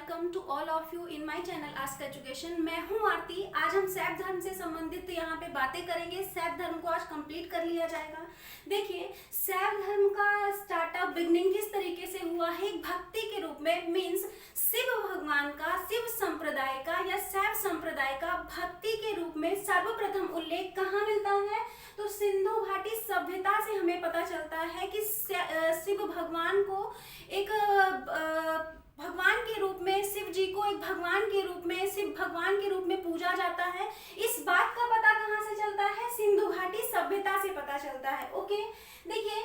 Welcome to all of you in my channel ask education. मैं हूं आरती। आज हम शैव धर्म से संबंधित यहाँ पे बातें करेंगे। शैव धर्म को आज कंप्लीट कर लिया जाएगा। देखिए, शैव धर्म का स्टार्टअप बिगनिंग किस तरीके से हुआ है, एक भक्ति के रूप में, मीन्स शिव भगवान का, शिव संप्रदाय का या शैव संप्रदाय का भक्ति के रूप में सर्वप्रथम उल्लेख कहाँ मिलता है, तो सिंधु घाटी सभ्यता से हमें पता चलता है कि शिव भगवान को एक भगवान के रूप में, शिव जी को एक भगवान के रूप में, शिव भगवान के रूप में पूजा जाता है। इस बात का पता कहाँ से चलता है, सिंधु घाटी सभ्यता से पता चलता है। ओके, देखिए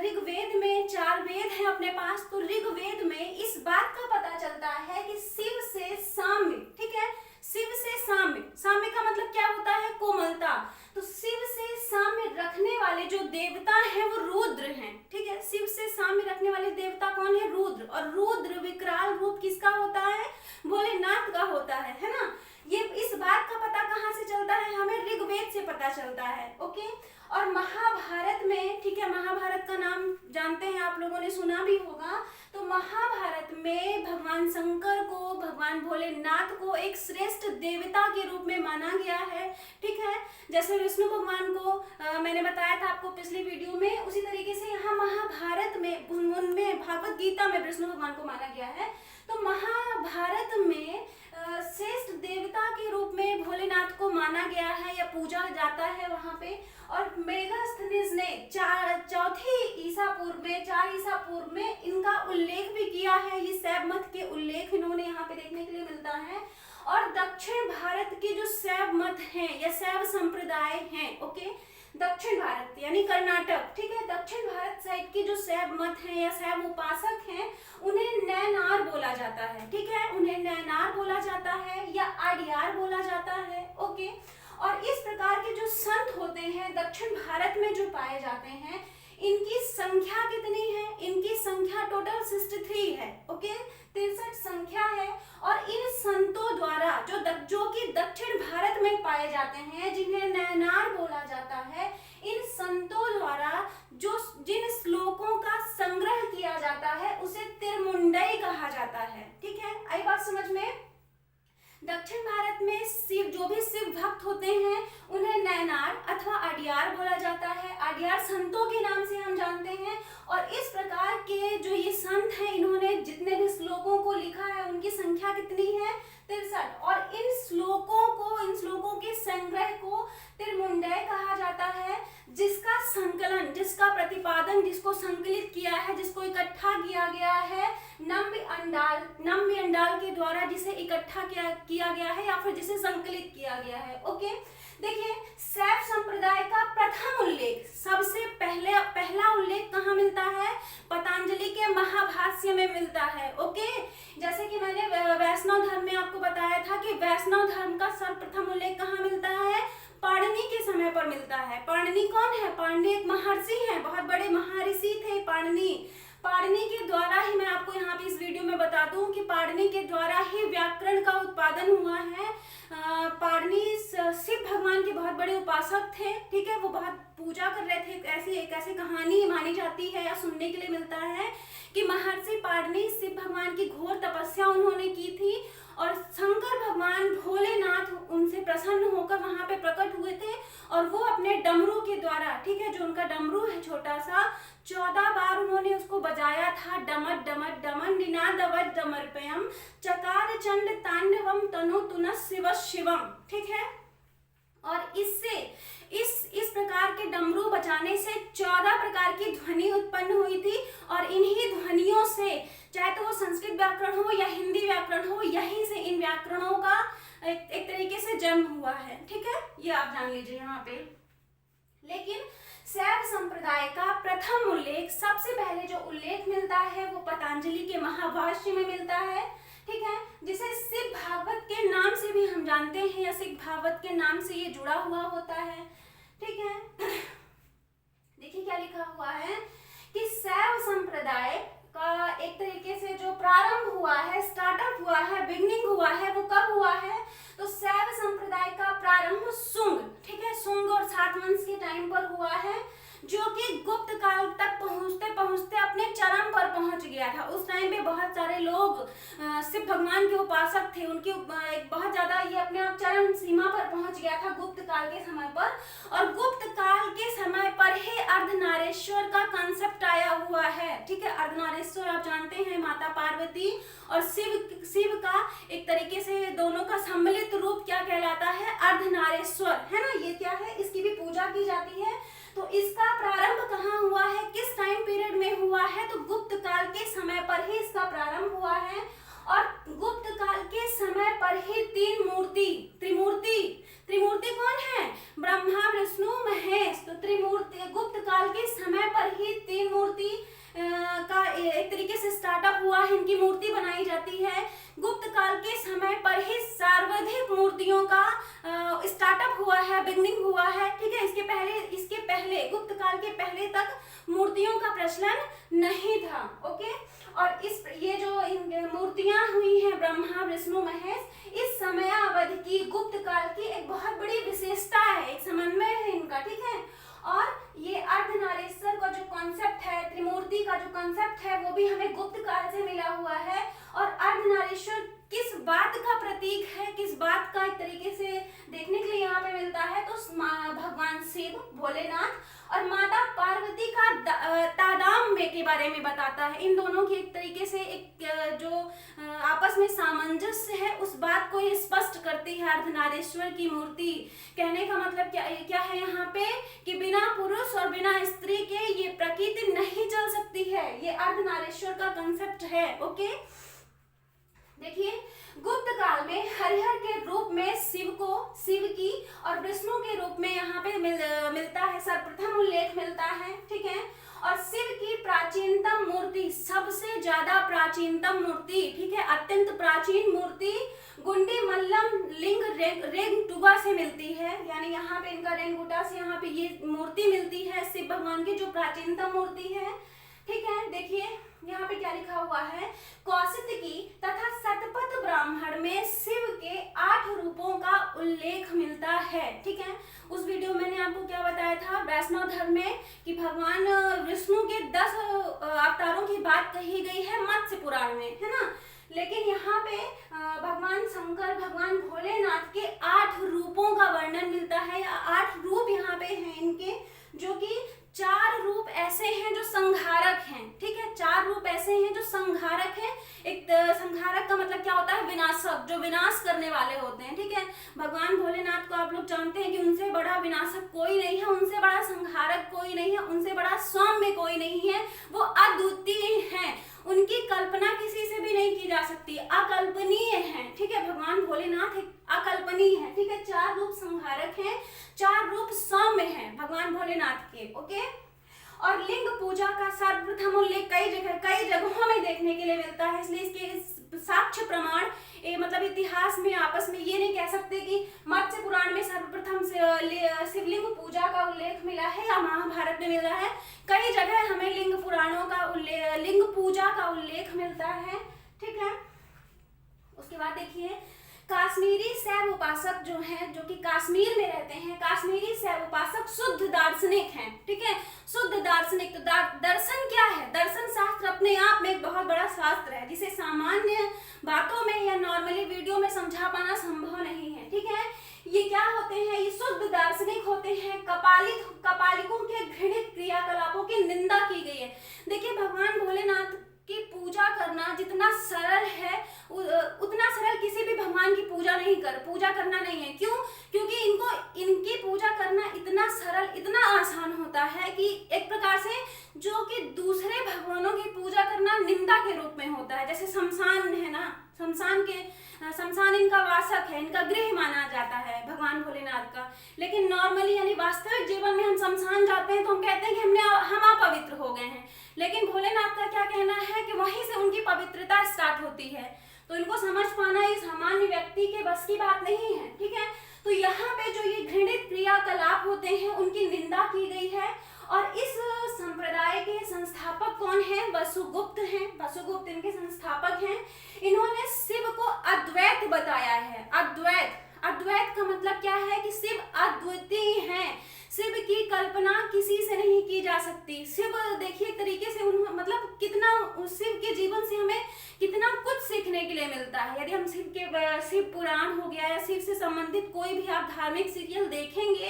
ऋग्वेद में 4 वेद हैं अपने पास, तो ऋग्वेद में इस बात का पता चलता है कि शिव से साम्य, ठीक है, शिव से साम्य, साम्य का मतलब क्या होता है, कोमलता। तो शिव से साम्य रखने वाले जो देवता हैं वो रुद्र हैं, ठीक है। शिव से साम्य रखने वाले देवता कौन है, रुद्र। और रुद्र विकराल रूप किसका होता है, भोलेनाथ का होता है ना। ये इस बात का पता कहाँ से चलता है, हमें ऋग्वेद से पता चलता है। ओके, और महाभारत में, ठीक है, महाभारत का नाम जानते हैं, आप लोगों ने सुना भी होगा। तो महाभारत में भगवान शंकर को, भगवान भोलेनाथ को एक श्रेष्ठ देवता के रूप में माना गया है, ठीक है। जैसे विष्णु भगवान को मैंने बताया था आपको पिछली वीडियो में, उसी तरीके से यहाँ महाभारत में, उनमें भागवत गीता में विष्णु भगवान को माना गया है। तो महाभारत में श्रेष्ठ देवता के रूप में भोलेनाथ को माना गया है या पूजा जाता है वहां पे। और मेगास्थनीज ने 4 ईसा पूर्व में इनका उल्लेख भी किया है। ये शैव मत के उल्लेख इन्होंने यहाँ पे देखने के लिए मिलता है। और दक्षिण भारत के जो शैव मत हैं या शैव संप्रदाय हैं, ओके, दक्षिण भारत यानी कर्नाटक, ठीक है, दक्षिण भारत साइड के जो शैव मत हैं या शैव उपासक हैं, उन्हें नैनार बोला जाता है, ठीक है, उन्हें नैनार बोला जाता है या आडियार बोला जाता है। ओके, और इस प्रकार के जो संत होते हैं दक्षिण भारत में जो पाए जाते हैं, इनकी संख्या कितनी है, इनकी संख्या टोटल 63 है। ओके, 63 संख्या है। और इन संतों द्वारा जो कि दक्षिण भारत में पाए जाते हैं, जिन्हें नैनार बोला जाता है, इन संतों द्वारा जो जिन श्लोकों का संग्रह किया जाता है उसे तिरमुंडई कहा जाता है, ठीक है। आई बात समझ में। दक्षिण भारत में शिव, जो भी शिव भक्त होते हैं, उन्हें नैनार अथवा आडियार बोला जाता है। आडियार संतों के नाम से हम जानते हैं। और इस प्रकार के जो ये संत हैं, इन्होंने जितने भी श्लोकों को लिखा है उनकी संख्या कितनी है, 63। और इन श्लोकों के संग्रह को तिरमुंडय कहा जाता है, जिसका संकलन, जिसका प्रतिपादन, जिसको संकलित किया है, जिसको इकट्ठा किया गया है नम्य अंडाल के द्वारा, जिसे इकट्ठा किया गया है या फिर जिसे संकलित किया गया है। ओके, देखिए, शैव संप्रदाय का प्रथम उल्लेख, सबसे पहला उल्लेख कहाँ मिलता है, पतंजलि के महाभाष्य में मिलता है। ओके, जैसे कि मैंने वैष्णव धर्म में आपको बताया था कि वैष्णव धर्म का सर्वप्रथम उल्लेख कहाँ मिलता है, पाणिनि के समय पर मिलता है। पाणिनि कौन है, पाणिनि एक महर्षि हैं, बहुत बड़े महर्षि थे पाणिनि के द्वारा ही, मैं आपको यहाँ पे इस वीडियो में बता दूं कि पाणिनि के द्वारा ही व्याकरण का उत्पादन हुआ है। पाणिनि शिव भगवान के बहुत बड़े उपासक थे, ठीक है, वो बहुत पूजा कर रहे थे। एक ऐसी कहानी मानी जाती है या सुनने के लिए मिलता है कि महर्षि पाणिनि शिव भगवान की घोर तपस्या उन्होंने की थी और शंकर भगवान भोलेनाथ उनसे प्रसन्न होकर वहां पे प्रकट हुए थे। और वो अपने डमरू के द्वारा, ठीक है, जो उनका डमरू है छोटा सा, 14 बार उन्होंने उसको बजाया था। डमट डमट डमन निनादवत डमरपयम चकार चंड तांडवम तनु तुन शिव शिवम, ठीक है। और इससे इस प्रकार के डमरू बजाने से 14 प्रकार की ध्वनि उत्पन्न हुई थी। और इन्हीं ध्वनियों से, चाहे तो वो संस्कृत व्याकरण हो या हिंदी व्याकरण हो, यहीं से इन व्याकरणों का एक तरीके से जन्म हुआ है, ठीक है, ये आप जान लीजिए यहाँ पे। लेकिन शैव संप्रदाय का प्रथम उल्लेख, सबसे पहले जो उल्लेख मिलता है वो पतंजलि के महाभाष्य में मिलता है, ठीक है, जिसे शिव भागवत के नाम से भी हम जानते हैं या शिव भागवत के नाम से ये जुड़ा हुआ होता है, ठीक है। देखिए क्या लिखा हुआ है कि शैव संप्रदाय का एक तरीके से जो प्रारंभ हुआ है, स्टार्टअप हुआ है, बिगनिंग हुआ है, वो कब हुआ है, तो शैव संप्रदाय का प्रारंभ शुंग, ठीक है, शुंग और सातवंश के टाइम पर हुआ है, जो कि गुप्त काल तक पहुंचते पहुंचते अपने चरम पर पहुंच गया था। उस टाइम पे बहुत सारे लोग शिव भगवान के उपासक थे, उनके एक बहुत ज्यादा ये अपने आप चरम सीमा पर पहुंच गया था गुप्त काल के समय पर। और गुप्त काल के समय पर ही अर्धनारीश्वर का कंसेप्ट आया हुआ है, ठीक है। अर्धनारीश्वर आप जानते हैं माता पार्वती और शिव का एक तरीके से दोनों का सम्मिलित रूप क्या कहलाता है, अर्धनारीश्वर, है ना। ये क्या है, इसकी भी पूजा की जाती है। तो इसका प्रारंभ कहाँ हुआ है, किस टाइम पीरियड में हुआ है, तो गुप्त काल के समय पर ही इसका प्रारंभ हुआ है। और गुप्त काल के समय पर ही त्रिमूर्ति कौन है, ब्रह्मा विष्णु महेश। तो त्रिमूर्ति गुप्त काल के समय पर ही तीन मूर्ति का एक तरीके से स्टार्टअप हुआ है, इनकी मूर्ति बनाई जाती है। गुप्त काल के समय पर ही सर्वाधिक मूर्तियों का स्टार्टअप हुआ है, बिगनिंग हुआ है, ठीक है। इसके पहले गुप्त काल के पहले तक मूर्तियों का प्रचलन नहीं था, ओके। और ये जो मूर्तियां हुई हैं ब्रह्मा विष्णु महेश, इस समय अवधि की गुप्त काल की एक बहुत बड़ी विशेषता है, एक समन्वय है इनका, ठीक है। और ये अर्धनारीश्वर का जो कॉन्सेप्ट है, त्रिमूर्ति का जो कॉन्सेप्ट है, वो भी हमें गुप्त काल से मिला हुआ है। और अर्धनारीश्वर किस बात का प्रतीक है, किस बात का एक तरीके से देखने के लिए यहाँ पे मिलता है, तो भगवान शिव भोलेनाथ और माता पार्वती का तादाम्य के बारे में बताता है। इन दोनों की एक तरीके से एक जो आपस में सामंजस्य है, उस बात को ये स्पष्ट करती है अर्धनारीश्वर की मूर्ति। कहने का मतलब क्या है यहाँ पे, कि बिना पुरुष और बिना स्त्री के ये प्रकृति नहीं चल सकती है, ये अर्धनारीश्वर का कंसेप्ट है, ओके। देखिए, गुप्त काल में हरिहर के रूप में शिव की और विष्णु के रूप में यहाँ पे मिलता है, सर्वप्रथम उल्लेख मिलता है, ठीक है। और शिव की प्राचीनतम मूर्ति, सबसे ज्यादा प्राचीनतम मूर्ति, ठीक है, अत्यंत प्राचीन मूर्ति गुंडी मल्लम लिंग रेंगटुगा से मिलती है। यानी यहाँ पे इनका रेंगुटा से यहाँ पे ये मूर्ति मिलती है, शिव भगवान की जो प्राचीनतम मूर्ति है, ठीक है। देखिए यहाँ पे क्या लिखा हुआ है, कौशिकी तथा शतपथ ब्राह्मण में शिव के 8 रूपों का उल्लेख मिलता है, ठीक है। उस वीडियो में मैंने आपको क्या बताया था वैष्णव धर्म में, कि भगवान विष्णु के 10 अवतारों की बात कही गई है मत्स्य पुराण में, है ना। लेकिन यहाँ पे भगवान शंकर, भगवान भोलेनाथ के 8 रूपों का वर्णन मिलता है। 8 रूप यहाँ पे हैं इनके, जो कि 4 रूप ऐसे हैं जो संहारक हैं, ठीक है। 4 रूप ऐसे हैं जो संहारक हैं। एक संहारक का मतलब क्या होता है, विनाशक, जो विनाश करने वाले होते हैं, ठीक है। भगवान भोलेनाथ को आप लोग जानते हैं कि उनसे बड़ा विनाशक कोई नहीं है, उनसे बड़ा संहारक कोई नहीं है, उनसे बड़ा सौम्य कोई नहीं है, वो अद्वितीय हैं। उनकी कल्पना किसी से भी नहीं की जा सकती, अकल्पनीय है, ठीक है। भगवान भोलेनाथ एक अकल्पनीय है, ठीक है। 4 रूप संहारक हैं, 4 रूप सौम्य हैं भगवान भोलेनाथ के, ओके। और लिंग पूजा का सर्वप्रथम उल्लेख कई जगहों में देखने के लिए मिलता है, इसलिए इसके साक्ष्य प्रमाण मतलब इतिहास में आपस में ये नहीं कह सकते कि मत्स्य पुराण में सर्वप्रथम शिवलिंग पूजा का उल्लेख मिला है या महाभारत में मिला है। कई जगह हमें लिंग पुराणों का लिंग पूजा का उल्लेख मिलता है, ठीक है। उसके बाद देखिए, काश्मीरी शैव उपासक जो हैं, जो कि कश्मीर में रहते हैं, काश्मीरी शैव उपासक शुद्ध दार्शनिक हैं, ठीक है। शुद्ध दार्शनिक, तो दर्शन क्या है, दर्शन शास्त्र अपने आप में एक बहुत बड़ा शास्त्र है, जिसे सामान्य बातों में या नॉर्मली वीडियो में समझा पाना संभव नहीं है, ठीक है। ये क्या होते हैं, ये शुद्ध दार्शनिक होते हैं। कपालिकों के घृणित क्रियाकलापों की निंदा की गई है। देखिए, भगवान भोलेनाथ की पूजा करना जितना सरल है, उतना सरल किसी भी भगवान की पूजा करना नहीं है। क्यों? क्योंकि इनकी पूजा करना इतना सरल, इतना आसान होता है कि एक प्रकार से जो कि दूसरे भगवानों की पूजा करना निंदा के रूप में होता है। जैसे शमशान है ना, शमशान इनका वासक है, इनका गृह माना जाता है भगवान भोलेनाथ का। लेकिन नॉर्मली यानी वास्तविक जीवन में हम शमशान जाते हैं तो हम कहते हैं कि हम अपवित्र हो गए हैं। लेकिन भोलेनाथ का क्या कहना है कि वहीं से उनकी पवित्रता स्टार्ट होती है। तो इनको समझ पाना इस सामान्य व्यक्ति के बस की बात नहीं है, ठीक है। तो यहाँ पे जो ये घृणित क्रियाकलाप होते हैं उनकी निंदा की गई है। और इस संप्रदाय के संस्थापक कौन हैं? वसुगुप्त हैं। वसुगुप्त इनके संस्थापक हैं। इन्होंने शिव को अद्वैत बताया है। अद्वैत का मतलब क्या है कि शिव अद्वितीय हैं। शिव की कल्पना किसी से नहीं की जा सकती। शिव देखिए एक तरीके से मतलब कितना शिव के जीवन से हमें कितना कुछ सीखने के लिए मिलता है। यदि हम शिव पुराण हो गया या शिव से संबंधित कोई भी आप धार्मिक सीरियल देखेंगे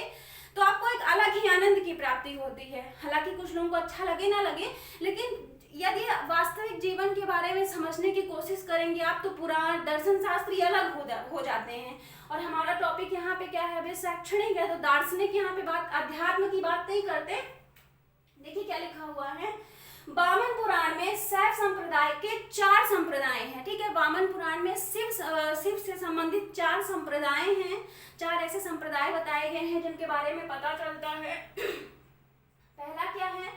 तो आपको एक अलग ही आनंद की प्राप्ति होती है। हालांकि कुछ लोगों को अच्छा लगे ना लगे, लेकिन यदि वास्तविक जीवन के बारे में समझने की कोशिश करेंगे आप तो पुराण दर्शन शास्त्री अलग हो जाते हैं। और हमारा टॉपिक यहाँ पे क्या है, अभी शैक्षणिक है, तो दार्शनिक यहाँ पे बात अध्यात्म की बात नहीं करते। देखिए क्या लिखा हुआ है, वामन पुराण में शैव संप्रदाय के 4 संप्रदाय हैं। ठीक है, वामन पुराण में शिव से संबंधित 4 संप्रदाय हैं। 4 ऐसे संप्रदाय बताए गए हैं जिनके बारे में पता चलता है। पहला क्या है,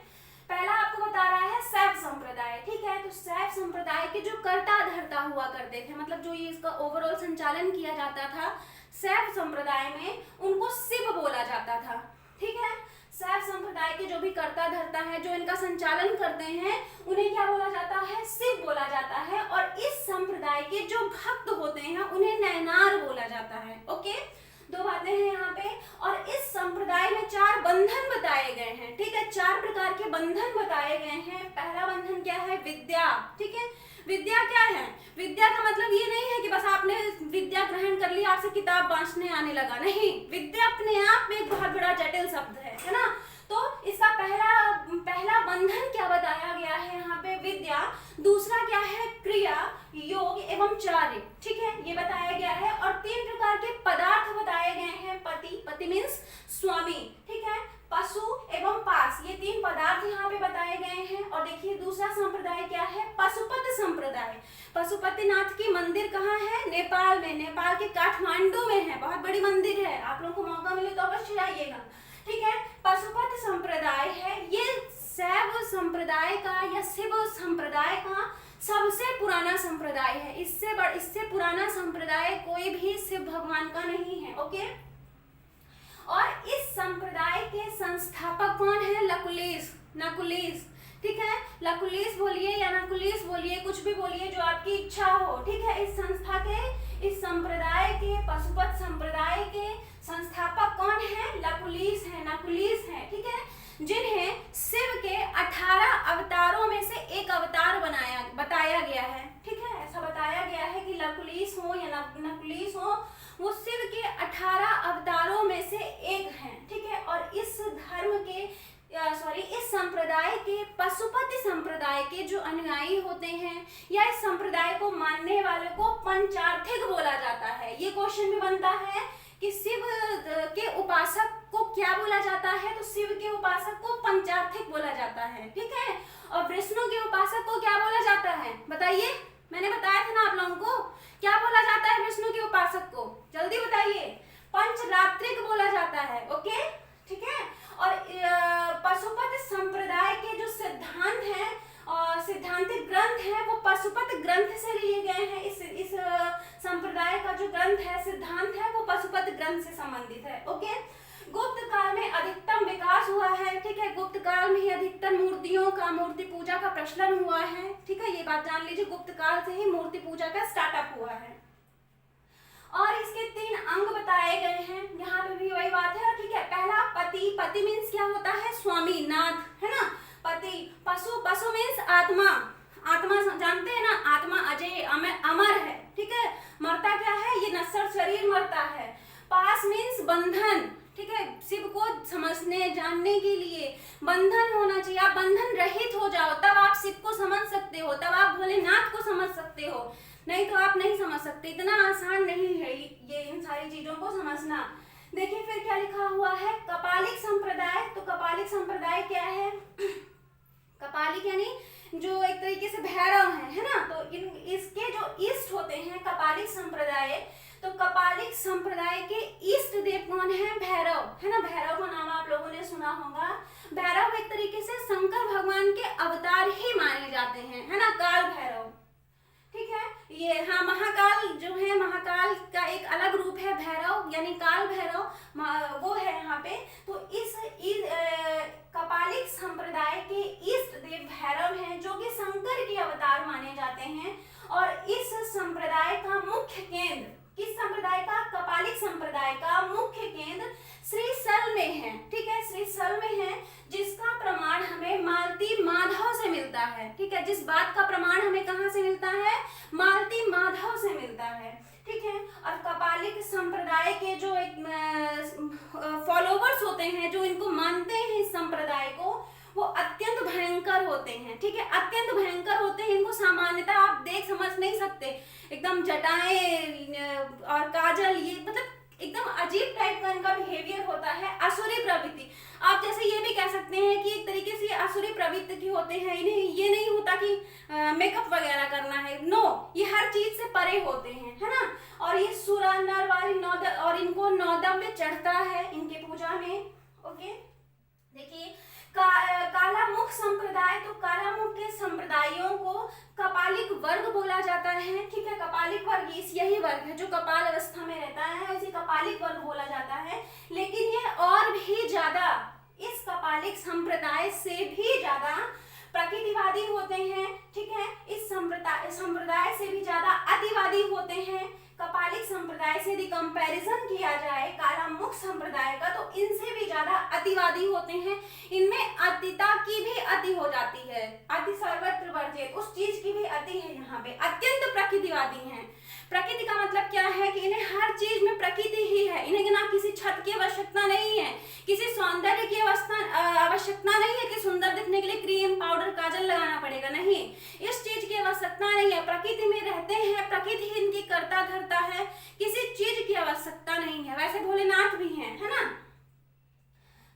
पहला आपको बता रहा है शैव संप्रदाय। ठीक है, तो शैव संप्रदाय के जो कर्ता धर्ता हुआ करते थे, मतलब जो ये इसका ओवरऑल संचालन किया जाता था शैव संप्रदाय में, उनको शिव बोला जाता था। ठीक है, शैव संप्रदाय के जो भी कर्ता धर्ता है, जो इनका संचालन करते हैं, उन्हें क्या बोला जाता है, शिव बोला जाता है। और इस संप्रदाय के जो भक्त होते हैं उन्हें नैनार बोला जाता है। ओके, 2 बातें हैं यहाँ पे। और इस संप्रदाय में 4 बंधन बताए गए हैं। ठीक है, 4 प्रकार के बंधन बताए गए हैं। पहला बंधन क्या है, विद्या। ठीक है, विद्या क्या है, विद्या का मतलब ये नहीं है कि बस आपने विद्या ग्रहण कर लिया, आपसे किताब बांटने आने लगा, नहीं। विद्या अपने आप में एक बहुत बड़ा जटिल शब्द है ना। तो इसका पहला बंधन क्या बताया गया है यहाँ पे, विद्या। दूसरा क्या है, क्रिया, योग एवं चार्य। ठीक है, ये बताया गया है। और 3 प्रकार के पदार्थ बताए गए हैं, पति मीन्स स्वामी। ठीक है, पशु एवं पास, ये 3 पदार्थ यहाँ पे बताए गए हैं। और देखिए दूसरा संप्रदाय क्या है, पशुपति संप्रदाय। पशुपतिनाथ की मंदिर कहाँ है, नेपाल में, नेपाल के काठमांडू में है। बहुत बड़ी मंदिर है, आप लोगों को मौका मिले तो अवश्य जाइएगा। ठीक है, पशुपति संप्रदाय है, ये शैव संप्रदाय का या शिव संप्रदाय का सबसे पुराना संप्रदाय है। इससे पुराना संप्रदाय कोई भी शिव भगवान का नहीं है। ओके, और इस संप्रदाय के संस्थापक कौन है, नकुलीस। ठीक है, लकुलीस बोलिए या नकुलीस बोलिए, कुछ भी बोलिए, जो आपकी इच्छा हो। ठीक है, इस संस्था के, इस संप्रदाय के, पशुपत संप्रदाय के संस्थापक कौन है, नकुलीस है। ठीक है, जिन्हें शिव के 18 अवतारों में से एक अवतार बताया गया है। ठीक है, ऐसा बताया गया है कि लकुलीस हो या नकुलीस हो, वो शिव के 18 अवतारों में से एक हैं। ठीक है, और इस धर्म के इस संप्रदाय के, पशुपति संप्रदाय के जो अनुयायी होते हैं या इस संप्रदाय को मानने वाले को पंचार्थिक बोला जाता है। ये क्वेश्चन भी बनता है कि शिव के उपासक को क्या बोला जाता है, तो शिव के उपासक को पंचार्थिक बोला जाता है। ठीक है, और विष्णु के उपासक को क्या बोला जाता है, बताइए। मैंने बताया था ना आप लोगों को, क्या बोला जाता है विष्णु के उपासक को, जल्दी बताइए। पंचरात्रिक बोला जाता है। ओके, ठीक है, और पशुपति संप्रदाय के जो सिद्धांत हैं और सिद्धांतिक ग्रंथ हैं, वो पशुपत ग्रंथ से लिए गए हैं। इस संप्रदाय का जो ग्रंथ है, सिद्धांत है, वो पशुपत ग्रंथ से संबंधित है। ओके, गुप्त काल में अधिकतम विकास हुआ है। ठीक है, गुप्त काल में ही अधिकतर मूर्ति पूजा का प्रचलन हुआ है। ठीक है, ये बात जान लीजिए, गुप्त काल से ही मूर्ति पूजा का स्टार्टअप हुआ है। और इसके 3 अंग बताए गए हैं, यहाँ पे भी वही बात है। ठीक है, पहला पति मीन्स क्या होता है, स्वामी, नाथ, है ना, पति। पशु मीन्स आत्मा जानते हैं ना, आत्मा अजय अमर है। ठीक है, मरता क्या है, ये नश्वर शरीर मरता है। पास मीन्स बंधन। ठीक है, शिव को समझने जानने के लिए बंधन होना चाहिए। आप बंधन रहित हो जाओ, तब आप शिव को समझ सकते हो, तब आप भोलेनाथ को समझ सकते हो, नहीं तो आप नहीं समझ सकते। इतना आसान नहीं है ये इन सारी चीजों को समझना। देखिए फिर क्या लिखा हुआ है, कपालिक संप्रदाय। तो कपालिक संप्रदाय क्या है, कपालिक यानी जो एक तरीके से भैरव है ना। तो इसके जो इष्ट होते हैं कपालिक संप्रदाय, तो कपालिक संप्रदाय के इष्ट देव कौन है, भैरव, है ना। भैरव का नाम आप लोगों ने सुना होगा। भैरव एक तरीके से शंकर भगवान के अवतार ही माने जाते हैं, है ना, काल भैरव। ठीक है, ये हाँ, महाकाल जो है, महाकाल का एक अलग रूप है भैरव, यानी काल भैरव, वो है यहाँ पे। तो इस कपालिक संप्रदाय के इष्ट देव भैरव हैं, जो कि शंकर के अवतार माने जाते हैं। और इस संप्रदाय का मुख्य केंद्र, किस संप्रदाय का, कपालिक संप्रदाय का मुख्य केंद्र श्रीशैल में है। ठीक है, श्रीशैल में है, जिसका प्रमाण हमें मालती माधव से मिलता है, ठीक है। जिस बात का प्रमाण हमें कहाँ से मिलता है, मालती माधव से मिलता है, ठीक है। और कपालिक संप्रदाय के जो एक फॉलोवर्स होते हैं, जो इनको मानते हैं इस संप्रदाय को, वो अत्यंत भयंकर होते हैं, ठीक है। अत्यंत भयंकर होते हैं, इनको सामान्यतः आप देख समझ नहीं सकते, एकदम जटाएं और काजल, ये मतलब एकदम अजीब टाइप का इनका बिहेवियर होता है। असुरी प्रवृत्ति, आप जैसे ये भी कह सकते हैं कि एक तरीके से असुरी प्रवृत्ति के होते हैं। इन्हें ये नहीं होता कि मेकअप वगैरह करना है, नो, ये हर चीज से परे होते हैं, है ना। और ये सुरा नर वाली और इनको नौदव्य चढ़ता है इनके पूजा में, ओके। देखिए कालामुख संप्रदाय, तो कालामुख के संप्रदायों को कपालिक वर्ग बोला जाता है, ठीक है। कपालिक वर्ग यही वर्ग है जो कपाल अवस्था में रहता है, इसे कपालिक वर्ग बोला जाता है। लेकिन ये और भी ज्यादा, इस कपालिक संप्रदाय से भी ज्यादा प्रकृतिवादी होते हैं, ठीक है। इस संप्रदाय से भी ज्यादा अतिवादी होते हैं। कपालिक संप्रदाय से यदि कंपैरिजन किया जाए कालामुख संप्रदाय का, तो इनसे भी ज्यादा अतिवादी होते हैं। इनमें अतिता की भी अति हो जाती है, अति सर्वत्र वर्जित, उस चीज की भी अति है। यहाँ पे अत्यंत प्रकृतिवादी हैं। प्रकृति का मतलब क्या है कि इन्हें हर चीज में प्रकृति ही है, इन्हें ना किसी छत की आवश्यकता नहीं है, किसी सौंदर्य की आवश्यकता नहीं है कि सुंदर दिखने के लिए क्रीम पाउडर काजल लगाना पड़ेगा, नहीं, इस चीज की आवश्यकता नहीं है। प्रकृति में रहते हैं, प्रकृति ही इनकी करता धरता है, किसी चीज की आवश्यकता नहीं है। वैसे भोलेनाथ भी हैं, है ना।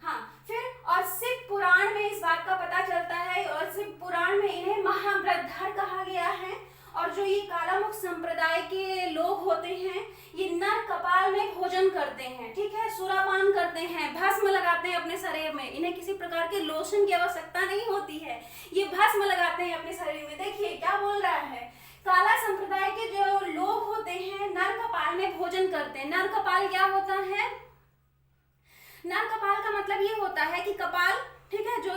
हाँ, फिर और शिव पुराण में इस बात का पता चलता है, और शिव पुराण में इन्हें महाव्रतधर कहा गया है। और जो ये कालामुख संप्रदाय के लोग होते हैं, ये नर कपाल में भोजन करते हैं, ठीक है, सुरापान करते हैं, भस्म लगाते हैं अपने शरीर में। इन्हें किसी प्रकार के लोशन की आवश्यकता नहीं होती है, ये भस्म लगाते हैं अपने शरीर में। देखिए क्या बोल रहा है, काला संप्रदाय के जो लोग होते हैं नर कपाल में भोजन करते हैं। नर कपाल क्या होता है, नर कपाल का मतलब ये होता है कि कपाल, ठीक है, जो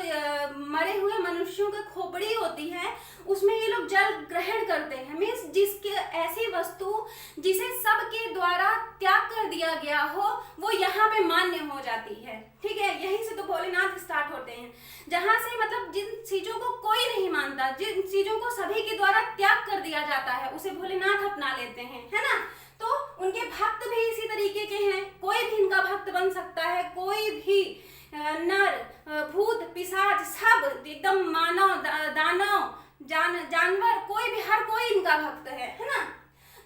मरे हुए मनुष्यों की खोपड़ी होती है, उसमें ये लोग जल ग्रहण करते हैं। मीन्स जिसके ऐसी वस्तु जिसे सबके द्वारा त्याग कर दिया गया हो, वो यहाँ पे मान्य हो जाती है, ठीक है। यहीं से तो भोलेनाथ स्टार्ट होते हैं, जहां से मतलब जिन चीजों को कोई नहीं मानता, जिन चीजों को सभी के द्वारा त्याग कर दिया जाता है, उसे भोलेनाथ अपना लेते हैं, है ना। तो उनके भक्त भी इसी तरीके के हैं, कोई भी इनका भक्त बन सकता है, कोई भी नर भूत पिशाच सब एकदम मानव दानव जानवर, कोई भी, हर कोई इनका भक्त है ना।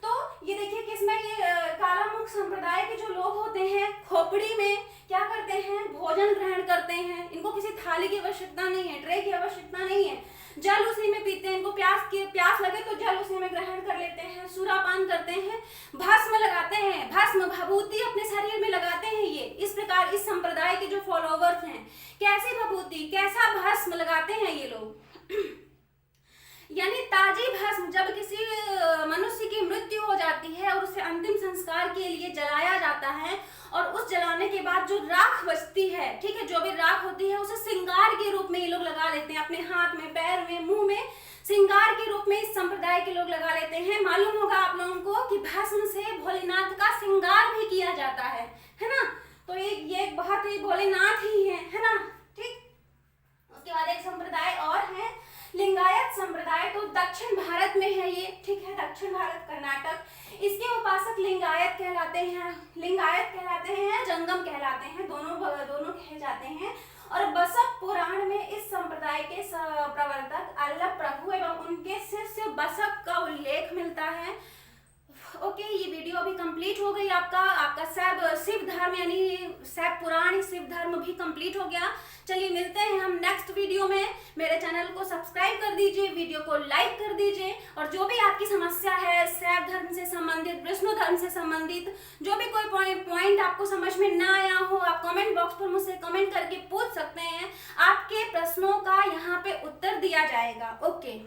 तो ये देखिए किसमें, ये कालामुख संप्रदाय के जो लोग होते हैं खोपड़ी में क्या करते हैं, भोजन ग्रहण करते हैं। इनको किसी थाली की आवश्यकता नहीं है, ट्रे की आवश्यकता नहीं है, जल उसी में पीते हैं। इनको प्यास लगे तो जल उसी में ग्रहण कर लेते हैं, सुरापान करते हैं, भस्म लगाते हैं, भस्म भभूति अपने शरीर में लगाते हैं। ये इस प्रकार इस संप्रदाय के जो फॉलोवर्स हैं, कैसी भभूति, कैसा भस्म लगाते हैं ये लोग यानी ताजी भस्म। जब किसी मनुष्य की मृत्यु हो जाती है और उसे अंतिम संस्कार के लिए जलाया जाता है, और उस जलाने के बाद जो राख बचती है, ठीक है, जो भी राख होती है, उसे श्रृंगार के रूप में ये लोग लगा लेते हैं अपने हाथ में, पैर में, मुंह में, श्रृंगार के रूप में इस संप्रदाय के लोग लगा लेते हैं। मालूम होगा आप लोगों को कि भस्म से भोलेनाथ का श्रृंगार भी किया जाता है ना। तो ये बहुत ही भोलेनाथ ही है ना, ठीक। उसके बाद एक संप्रदाय और है लिंगायत संप्रदाय, तो दक्षिण भारत में है ये, ठीक है, दक्षिण भारत कर्नाटक। इसके उपासक लिंगायत कहलाते हैं, जंगम कहलाते हैं, दोनों कहे जाते हैं। और बसक पुराण में इस संप्रदाय के प्रवर्तक अल्लभ प्रभु एवं उनके शिष्य बसक का उल्लेख मिलता है। ओके, ये वीडियो अभी कंप्लीट हो गई। आपका शिव धर्म यानी शैव पुराण शिव धर्म भी कंप्लीट हो गया। चलिए मिलते हैं हम नेक्स्ट वीडियो में। मेरे चैनल को सब्सक्राइब कर दीजिए, वीडियो को लाइक कर दीजिए, और जो भी आपकी समस्या है शैव धर्म से संबंधित, विष्णु धर्म से संबंधित, जो भी कोई पॉइंट आपको समझ में ना आया हो, आप कमेंट बॉक्स पर मुझसे कमेंट करके पूछ सकते हैं। आपके प्रश्नों का यहाँ पे उत्तर दिया जाएगा। ओके।